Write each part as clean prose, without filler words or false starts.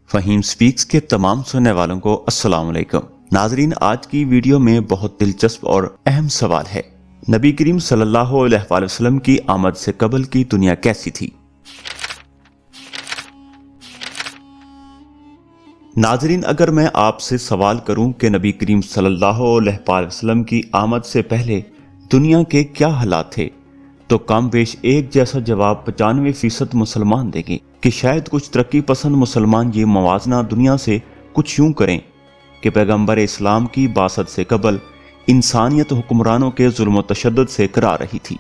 Fahim specs کے تمام سننے والوں کو السلام علیکم۔ ناظرین، آج کی ویڈیو میں بہت دلچسپ اور اہم سوال ہے، نبی کریم صلی اللہ علیہ وآلہ وسلم کی آمد سے قبل کی دنیا کیسی تھی؟ ناظرین، اگر میں آپ سے سوال کروں کہ نبی کریم صلی اللہ علیہ وآلہ وسلم کی آمد سے پہلے دنیا کے کیا حالات تھے تو کم بیش ایک جیسا جواب 95% مسلمان دیں گے کہ شاید کچھ ترقی پسند مسلمان یہ موازنہ دنیا سے کچھ یوں کریں کہ پیغمبر اسلام کی بعثت سے قبل انسانیت حکمرانوں کے ظلم و تشدد سے کرا رہی تھی۔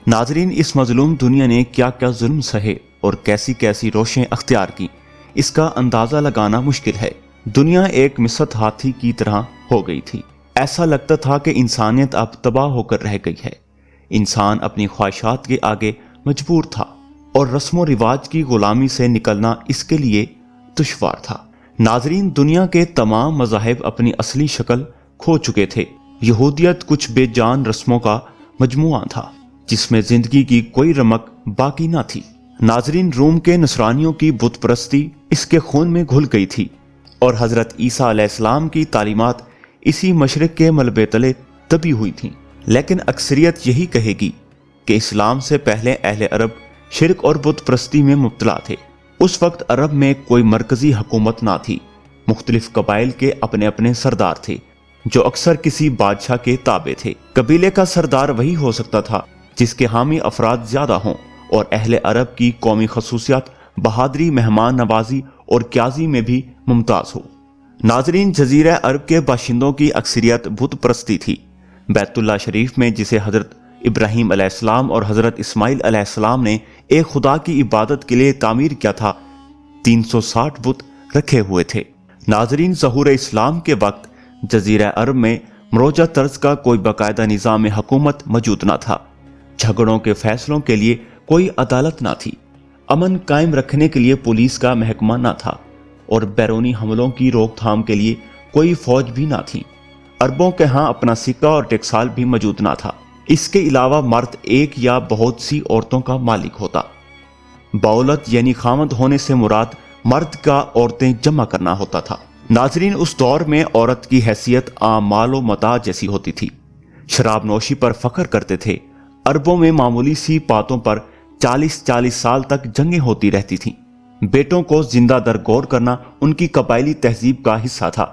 ناظرین، اس مظلوم دنیا نے کیا کیا ظلم سہے اور کیسی کیسی روشیں اختیار کی، اس کا اندازہ لگانا مشکل ہے۔ دنیا ایک مست ہاتھی کی طرح ہو گئی تھی، ایسا لگتا تھا کہ انسانیت اب تباہ ہو کر رہ گئی ہے۔ انسان اپنی خواہشات کے آگے مجبور تھا اور رسم و رواج کی غلامی سے نکلنا اس کے لیے دشوار تھا۔ ناظرین، دنیا کے تمام مذاہب اپنی اصلی شکل کھو چکے تھے۔ یہودیت کچھ بے جان رسموں کا مجموعہ تھا جس میں زندگی کی کوئی رمق باقی نہ تھی۔ ناظرین، روم کے نصرانیوں کی بت پرستی اس کے خون میں گھل گئی تھی اور حضرت عیسیٰ علیہ السلام کی تعلیمات اسی مشرق کے ملبے تلے دبی ہوئی تھیں۔ لیکن اکثریت یہی کہے گی کہ اسلام سے پہلے اہل عرب شرک اور بت پرستی میں مبتلا تھے۔ اس وقت عرب میں کوئی مرکزی حکومت نہ تھی، مختلف قبائل کے اپنے اپنے سردار تھے جو اکثر کسی بادشاہ کے تابع تھے۔ قبیلے کا سردار وہی ہو سکتا تھا جس کے حامی افراد زیادہ ہوں اور اہل عرب کی قومی خصوصیات بہادری، مہمان نوازی اور قیازی میں بھی ممتاز ہو۔ ناظرین، جزیرہ عرب کے باشندوں کی اکثریت بت پرستی تھی۔ بیت اللہ شریف میں، جسے حضرت ابراہیم علیہ السلام اور حضرت اسماعیل علیہ السلام نے ایک خدا کی عبادت کے لیے تعمیر کیا تھا، 360 بت رکھے ہوئے تھے۔ ناظرین، ظہور اسلام کے وقت جزیرہ عرب میں مروجہ طرز کا کوئی باقاعدہ نظام حکومت موجود نہ تھا، جھگڑوں کے فیصلوں کے لیے کوئی عدالت نہ تھی، امن قائم رکھنے کے لیے پولیس کا محکمہ نہ تھا اور بیرونی حملوں کی روک تھام کے لیے کوئی فوج بھی نہ تھی۔ عربوں کے ہاں اپنا سکہ اور ٹکسال بھی موجود نہ تھا۔ اس کے علاوہ مرد ایک یا بہت سی عورتوں کا مالک ہوتا۔ باولت یعنی خامد ہونے سے مراد مرد کا عورتیں جمع کرنا ہوتا تھا۔ ناظرین، اس دور میں عورت کی حیثیت عام مال و متاع جیسی ہوتی تھی۔ شراب نوشی پر فخر کرتے تھے۔ عربوں میں معمولی سی باتوں پر 40 سال تک جنگیں ہوتی رہتی تھیں۔ بیٹوں کو زندہ درگور کرنا ان کی قبائلی تہذیب کا حصہ تھا۔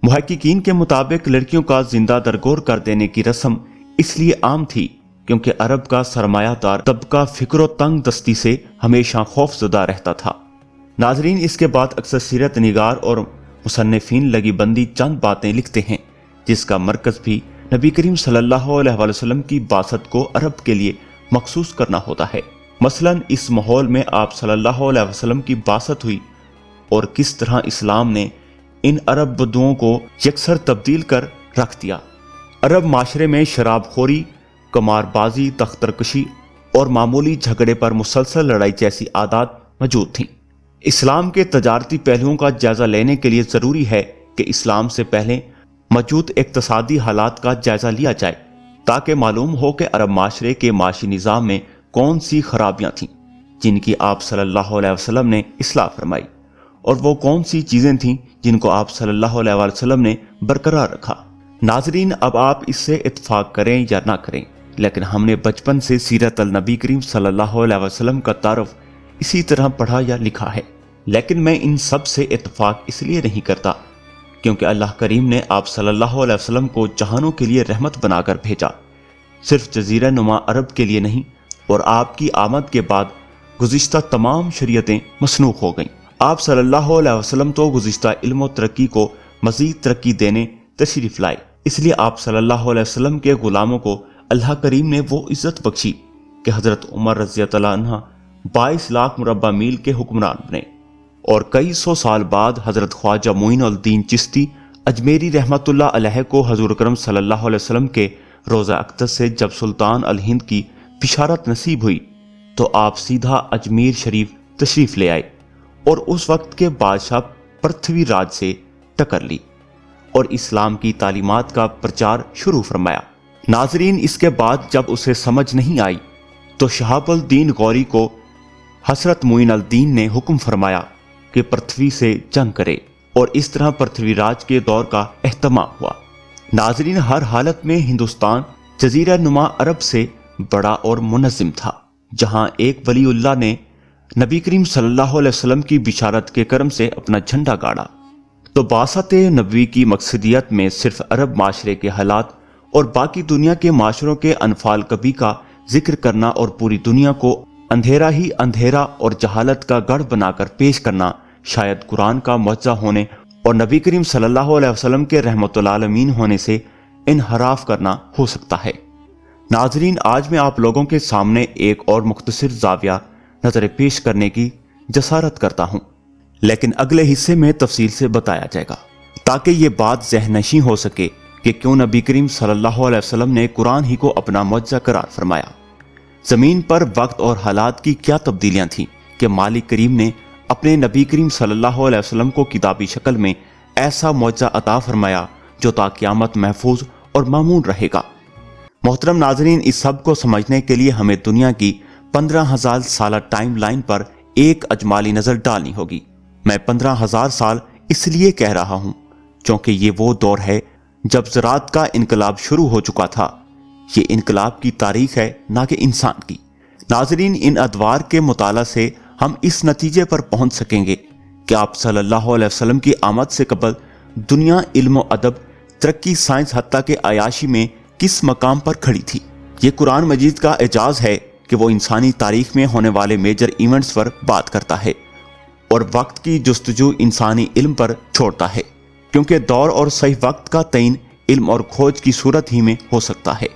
محققین کے مطابق لڑکیوں کا زندہ درگور کر دینے کی رسم اس لیے عام تھی کیونکہ عرب کا سرمایہ دار طبقہ فکر و تنگ دستی سے ہمیشہ خوف زدہ رہتا تھا۔ ناظرین، اس کے بعد اکثر سیرت نگار اور مصنفین لگی بندی چند باتیں لکھتے ہیں جس کا مرکز بھی نبی کریم صلی اللہ علیہ وآلہ وسلم کی بعثت کو عرب کے لیے مخصوص کرنا ہوتا ہے۔ مثلا اس ماحول میں آپ صلی اللہ علیہ وسلم کی بعثت ہوئی اور کس طرح اسلام نے ان عرب بدوؤں کو یکسر تبدیل کر رکھ دیا۔ عرب معاشرے میں شراب خوری، قمار بازی، تخترکشی اور معمولی جھگڑے پر مسلسل لڑائی جیسی عادات موجود تھیں۔ اسلام کے تجارتی پہلوؤں کا جائزہ لینے کے لیے ضروری ہے کہ اسلام سے پہلے موجود اقتصادی حالات کا جائزہ لیا جائے تاکہ معلوم ہو کہ عرب معاشرے کے معاشی نظام میں کون سی خرابیاں تھیں جن کی آپ صلی اللہ علیہ وسلم نے اصلاح فرمائی اور وہ کون سی چیزیں تھیں جن کو آپ صلی اللہ علیہ وسلم نے برقرار رکھا۔ ناظرین، اب آپ اس سے اتفاق کریں یا نہ کریں، لیکن ہم نے بچپن سے سیرت النبی کریم صلی اللہ علیہ وسلم کا تعارف اسی طرح پڑھا یا لکھا ہے۔ لیکن میں ان سب سے اتفاق اس لیے نہیں کرتا کیونکہ اللہ کریم نے آپ صلی اللہ علیہ وسلم کو جہانوں کے لیے رحمت بنا کر بھیجا، صرف جزیرہ نما عرب کے لیے نہیں، اور آپ کی آمد کے بعد گزشتہ تمام شریعتیں مسنوخ ہو گئیں۔ آپ صلی اللہ علیہ وسلم تو گزشتہ علم و ترقی کو مزید ترقی دینے تشریف لائے، اس لیے آپ صلی اللہ علیہ وسلم کے غلاموں کو اللہ کریم نے وہ عزت بخشی کہ حضرت عمر رضی اللہ عنہ 22 لاکھ مربع میل کے حکمران بنے، اور کئی سو سال بعد حضرت خواجہ معین الدین چشتی اجمیری رحمت اللہ علیہ کو حضور اکرم صلی اللہ علیہ وسلم کے روضہ اقدس سے جب سلطان الہند کی بشارت نصیب ہوئی تو آپ سیدھا اجمیر شریف تشریف لے آئے اور اس وقت کے بادشاہ پرتھوی راج سے ٹکر لی اور اسلام کی تعلیمات کا پرچار شروع فرمایا۔ ناظرین، اس کے بعد جب اسے سمجھ نہیں آئی تو شہاب الدین غوری کو حضرت معین الدین نے حکم فرمایا کہ پرتھوی سے جنگ کرے، اور اس طرح پرتھوی راج کے دور کا اہتمام ہوا۔ ناظرین، ہر حالت میں ہندوستان جزیرہ نما عرب سے بڑا اور منظم تھا، جہاں ایک ولی اللہ نے نبی کریم صلی اللہ علیہ وسلم کی بشارت کے کرم سے اپنا جھنڈا گاڑا۔ تو بعثت نبوی کی مقصدیت میں صرف عرب معاشرے کے حالات اور باقی دنیا کے معاشروں کے انفال کبھی کا ذکر کرنا اور پوری دنیا کو اندھیرا ہی اندھیرا اور جہالت کا گڑھ بنا کر پیش کرنا شاید قرآن کا معجزہ ہونے اور نبی کریم صلی اللہ علیہ وسلم کے رحمت العالمین ہونے سے انحراف کرنا ہو سکتا ہے۔ ناظرین، آج میں آپ لوگوں کے سامنے ایک اور مختصر زاویہ نظر پیش کرنے کی جسارت کرتا ہوں، لیکن اگلے حصے میں تفصیل سے بتایا جائے گا تاکہ یہ بات ذہن نشین ہو سکے کہ کیوں نبی کریم صلی اللہ علیہ وسلم نے قرآن ہی کو اپنا معجزہ قرار فرمایا۔ زمین پر وقت اور حالات کی کیا تبدیلیاں تھیں کہ مالک کریم نے اپنے نبی کریم صلی اللہ علیہ وسلم کو کتابی شکل میں ایسا معجزہ عطا فرمایا جو تا قیامت محفوظ اور مامون رہے گا۔ محترم ناظرین، اس سب کو سمجھنے کے لیے ہمیں دنیا کی 15,000 سالہ ٹائم لائن پر ایک اجمالی نظر ڈالنی ہوگی۔ میں 15,000 سال اس لیے کہہ رہا ہوں کیونکہ یہ وہ دور ہے جب زراعت کا انقلاب شروع ہو چکا تھا۔ یہ انقلاب کی تاریخ ہے، نہ کہ انسان کی۔ ناظرین، ان ادوار کے مطالعہ سے ہم اس نتیجے پر پہنچ سکیں گے کہ آپ صلی اللہ علیہ وسلم کی آمد سے قبل دنیا علم و ادب، ترقی، سائنس، حتیٰ کہ عیاشی میں کس مقام پر کھڑی تھی۔ یہ قرآن مجید کا اعجاز ہے کہ وہ انسانی تاریخ میں ہونے والے میجر ایونٹس پر بات کرتا ہے اور وقت کی جستجو انسانی علم پر چھوڑتا ہے، کیونکہ دور اور صحیح وقت کا تعین علم اور کھوج کی صورت ہی میں ہو سکتا ہے۔